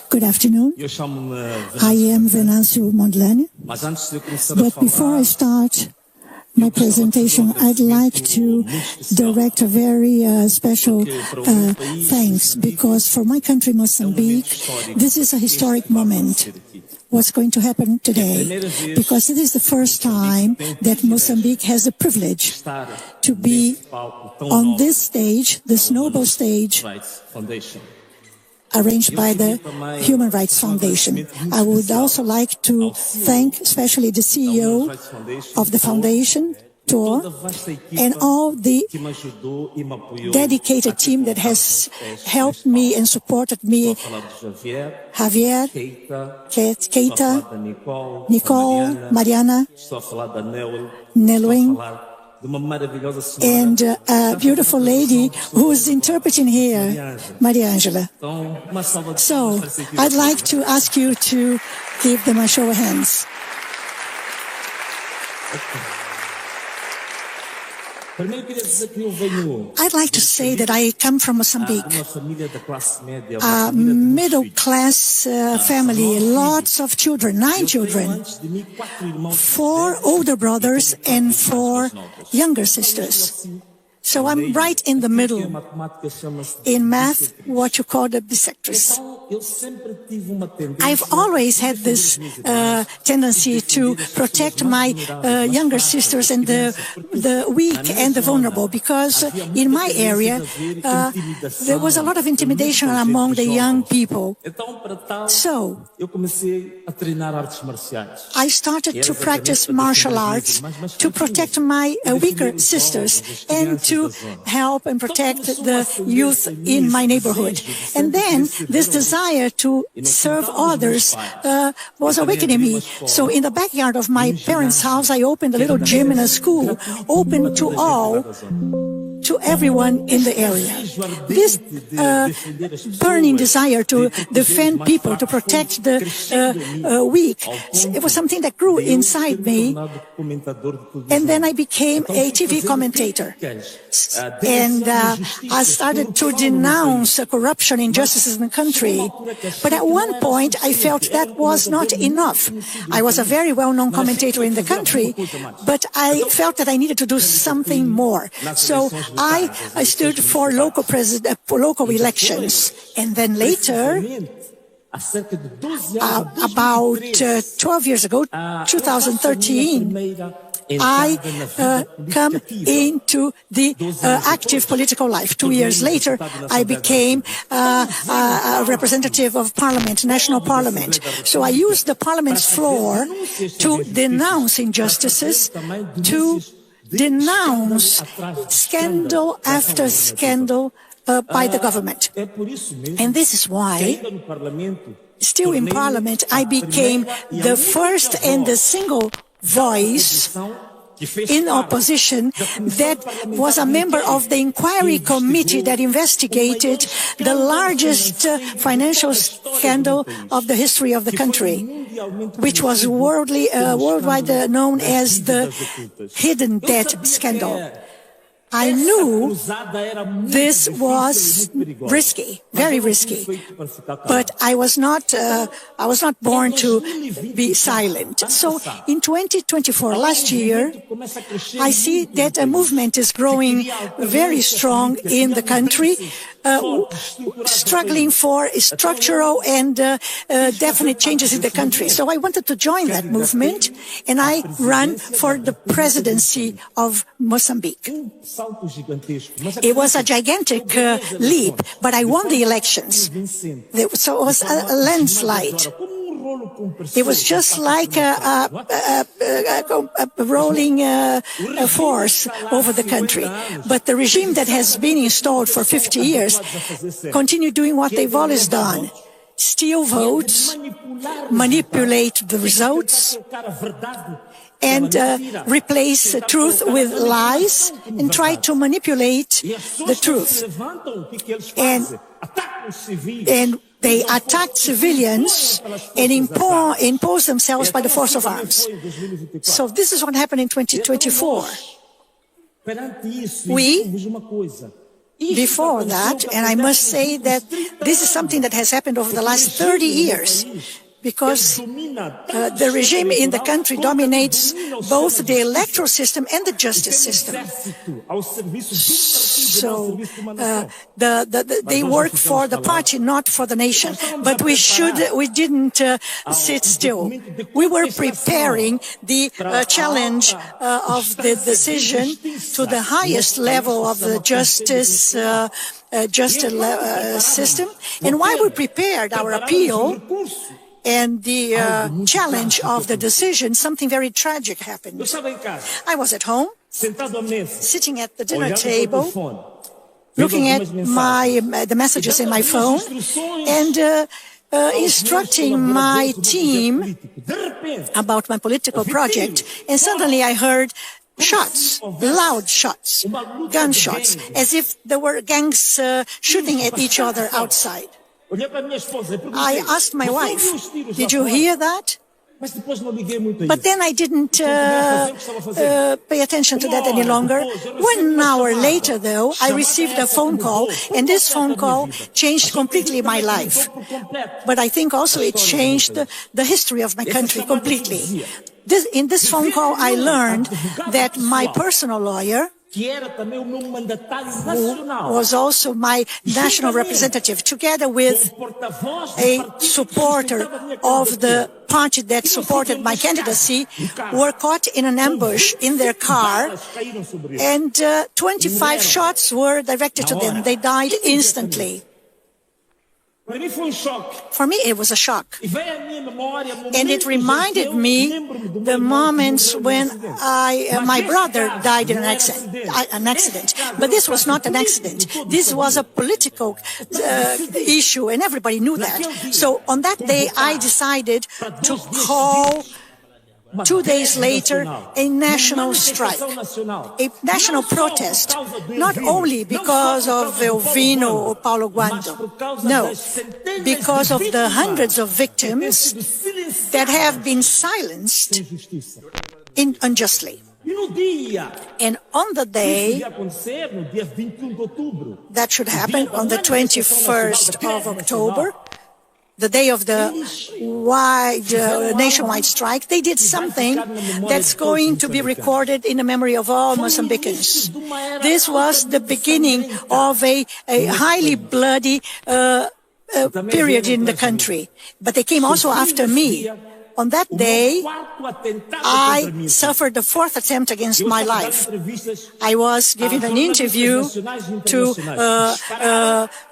Good afternoon. I am Venâncio Mondlane. But before I start my presentation, I'd like to direct a very special thanks, because for my country, Moçambique, this is a historic moment. What's going to happen today, because it is the first time that Moçambique has the privilege to be on this stage, this noble stage, arranged by the Human Rights Foundation. I would also like to thank especially the CEO of the foundation, Tor, and all the dedicated team that has helped me and supported me, Javier, Keita, Nicole, Mariana, Nelwin, and a beautiful lady who's interpreting here, Maria Angela. So I'd like to ask you to give them a show of hands. I'd like to say that I come from Moçambique, a middle-class family, lots of children, 9 children, 4 older brothers and 4 younger sisters. So I'm right in the middle. In math, what you call the bisectress. I've always had this tendency to protect my younger sisters and the weak and the vulnerable, because in my area there was a lot of intimidation among the young people. So I started to practice martial arts to protect my weaker sisters and to help and protect the youth in my neighborhood. And then this desire to serve others was awakening me. So in the backyard of my parents' house, I opened a little gym in a school, open to all, to everyone in the area. This burning desire to defend people, to protect the weak, it was something that grew inside me. And then I became a TV commentator. And I started to denounce corruption, injustices in the country. But at one point, I felt that was not enough. I was a very well-known commentator in the country, but I felt that I needed to do something more. So I stood for local elections. And then later, about 12 years ago, 2013, I come into the active political life. 2 years later, I became a representative of Parliament, National Parliament. So I used the Parliament's floor to denounce injustices, to denounce scandal after scandal by the government. And this is why, still in Parliament, I became the first and the single voice in opposition that was a member of the inquiry committee that investigated the largest financial scandal of the history of the country, which was worldwide known as the hidden debt scandal. I knew this was risky, very risky, but I was not born to be silent. So in 2024, last year, I see that a movement is growing very strong in the country, struggling for structural and definite changes in the country. So I wanted to join that movement, and I ran for the presidency of Moçambique. It was a gigantic leap, but I won the elections. So it was a landslide. It was just like a rolling force over the country. But the regime that has been installed for 50 years continue doing what they've always done. Steal votes, manipulate the results, and replace truth with lies and try to manipulate the truth. And they attacked civilians and impose themselves by the force of arms. So this is what happened in 2024. Before that, and I must say that this is something that has happened over the last 30 years, because the regime in the country dominates both the electoral system and the justice system. So they work for the party, not for the nation. But we didn't sit still. We were preparing the challenge of the decision to the highest level of the justice system. And while we prepared our appeal, and the challenge of the decision, something very tragic happened. I was at home, sitting at the dinner table, looking at the messages in my phone, and instructing my team about my political project. And suddenly I heard shots, loud shots, gunshots, as if there were gangs shooting at each other outside. I asked my wife, did you hear that? But then I didn't pay attention to that any longer. 1 hour later, though, I received a phone call, and this phone call changed completely my life. But I think also it changed the history of my country completely. In this phone call, I learned that my personal lawyer, who was also my national representative, together with a supporter of the party that supported my candidacy, were caught in an ambush in their car, and 25 shots were directed to them. They died instantly. For me, it was a shock. And it reminded me the moments when my brother died in an accident. But this was not an accident. This was a political issue, and everybody knew that. So on that day, I decided to call, 2 days later, a national strike, a national protest, not only because of Elvino or Paulo Guando, no, because of the hundreds of victims that have been silenced unjustly. And on the day that should happen, on the 21st of October, the day of the nationwide strike, they did something that's going to be recorded in the memory of all Moçambicans. This was the beginning of a highly bloody period in the country. But they came also after me. On that day, I suffered the 4th attempt against my life. I was giving an interview to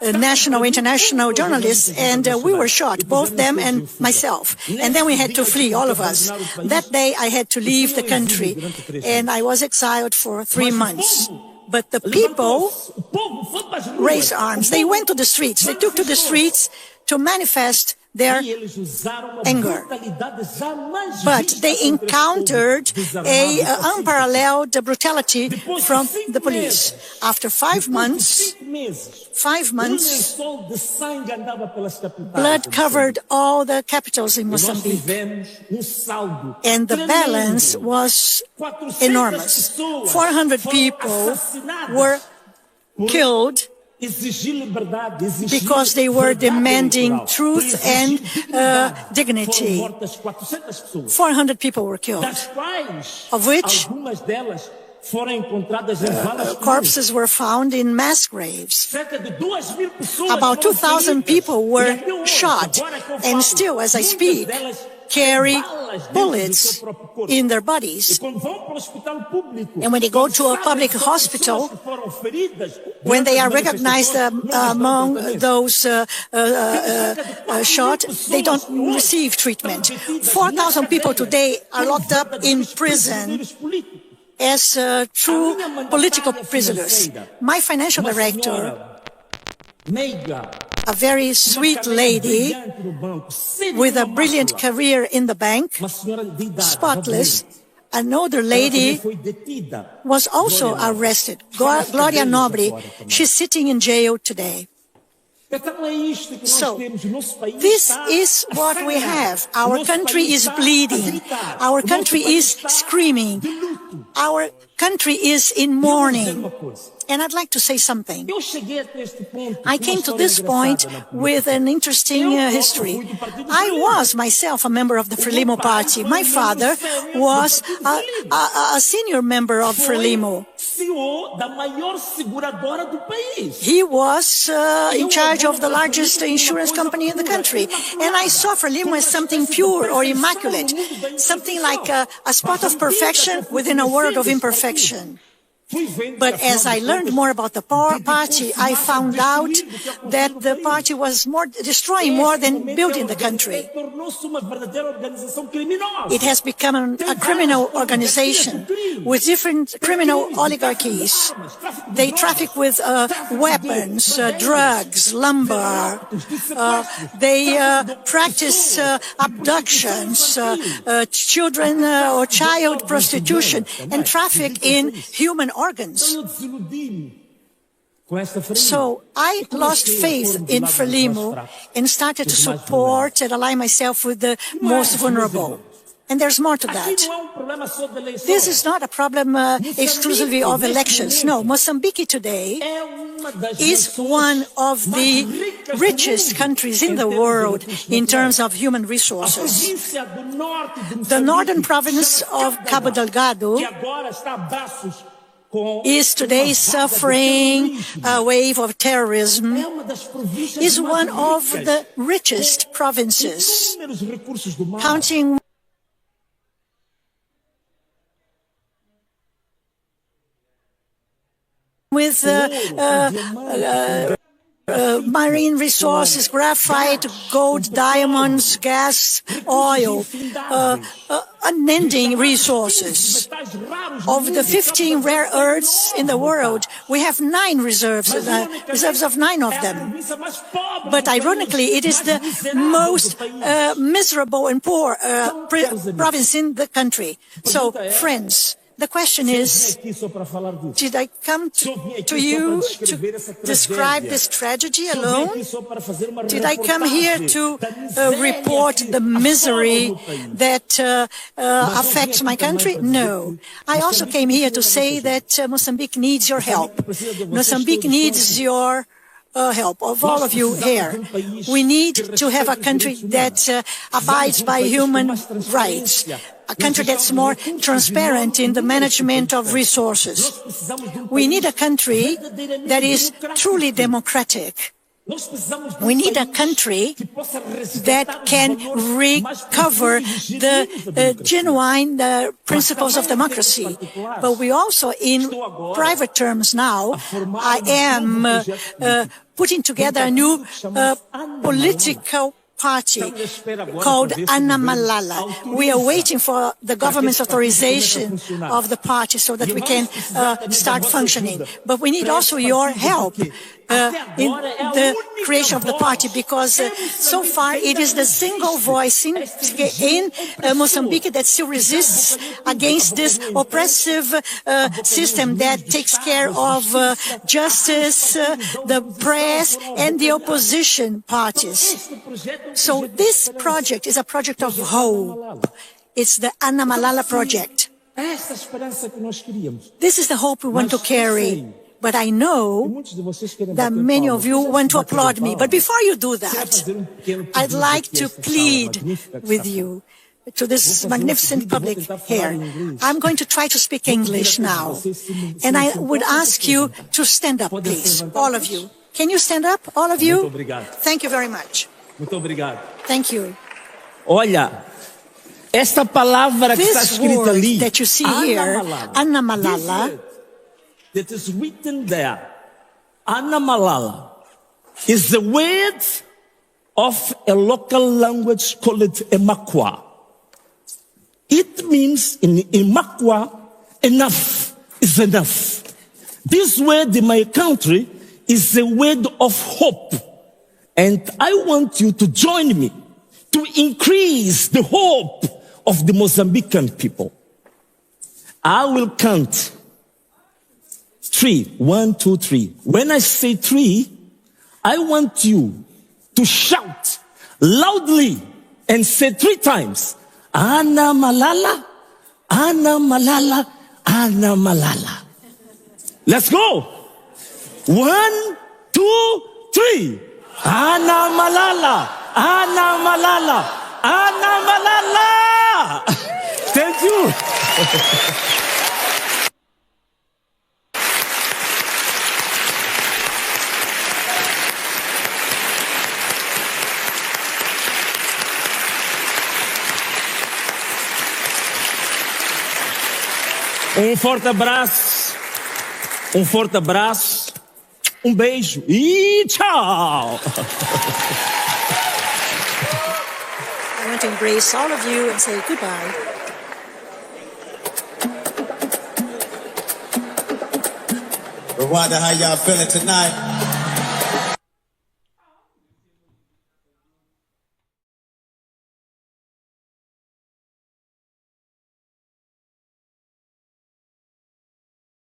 national, international journalists, and we were shot, both them and myself. And then we had to flee, all of us. That day, I had to leave the country, and I was exiled for 3 months. But the people raised arms. They went to the streets. They took to the streets to manifest their anger. But they encountered an unparalleled brutality from the police. After 5 months, blood covered all the capitals in Mozambique. And the balance was enormous. 400 people were killed because they were demanding truth and dignity. 400 people were killed, of which corpses were found in mass graves. About 2,000 people were shot, and still, as I speak, carry bullets in their bodies. And when they go to a public hospital, when they are recognized among those shot, they don't receive treatment. 4,000 people today are locked up in prison as true political prisoners. My financial director, a very sweet lady with a brilliant career in the bank, spotless, another lady was also arrested, Gloria Nobre. She's sitting in jail today. So, this is what we have. Our country is bleeding. Our country is screaming. Our country is in mourning. And I'd like to say something. I came to this point with an interesting history. I was myself a member of the Frelimo party. My father was a senior member of Frelimo. He was in charge of the largest insurance company in the country. And I saw Frelimo as something pure or immaculate, something like a spot of perfection within a world of imperfection. But as I learned more about the party, I found out that the party was destroying more than building the country. It has become a criminal organization with different criminal oligarchies. They traffic with weapons, drugs, lumber. They practice abductions, children or child prostitution, and traffic in human organs. So I lost faith in Frelimo and started to support and align myself with the most vulnerable. And there's more to that. This is not a problem exclusively of elections. No, Moçambique today is one of the richest countries in the world in terms of human resources. The northern province of Cabo Delgado is today suffering a wave of terrorism, is one of the richest provinces, counting with marine resources, graphite, gold, diamonds, gas, oil, unending resources. Of the 15 rare earths in the world, we have 9 reserves, reserves of 9 of them. But ironically, it is the most miserable and poor province in the country. So, friends, the question is, did I come to you to describe this tragedy alone? Did I come here to report the misery that affects my country? No. I also came here to say that Moçambique needs your help. Moçambique needs your help of all of you here. We need to have a country that abides by human rights, a country that's more transparent in the management of resources. We need a country that is truly democratic. We need a country that can recover the genuine principles of democracy. But we also, in private terms now, I am putting together a new political party called Ana Malala. We are waiting for the government's authorization of the party so that we can start functioning. But we need also your help. in the creation of the party, because so far it is the single voice in Mozambique that still resists against this oppressive system that takes care of justice, the press, and the opposition parties. So this project is a project of hope. It's the Ana Malala project. This is the hope we want to carry. But I know that many of you want to applaud me. But before you do that, I'd like to plead with you to this magnificent public here. I'm going to try to speak English now. And I would ask you to stand up, please, all of you. Can you stand up, all of you? Thank you very much. Thank you. Olha, esta palavra que está escrita ali, that you see here, Ana Malala, that is written there, Ana Malala, is the word of a local language called Emakwa. It means in Emakwa, enough is enough. This word in my country is the word of hope. And I want you to join me to increase the hope of the Mozambican people. I will count 3. 1, 2, 3. When I say 3, I want you to shout loudly and say 3 times, Ana Malala, Ana Malala, Ana Malala. Let's go. 1, 2, 3. Ana Malala, Ana Malala, Ana Malala. Thank you. Forte abraço, beijo e tchau. I want to embrace all of you and say goodbye. Rwanda, how y'all feeling tonight?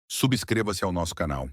Subscreva-se ao nosso canal.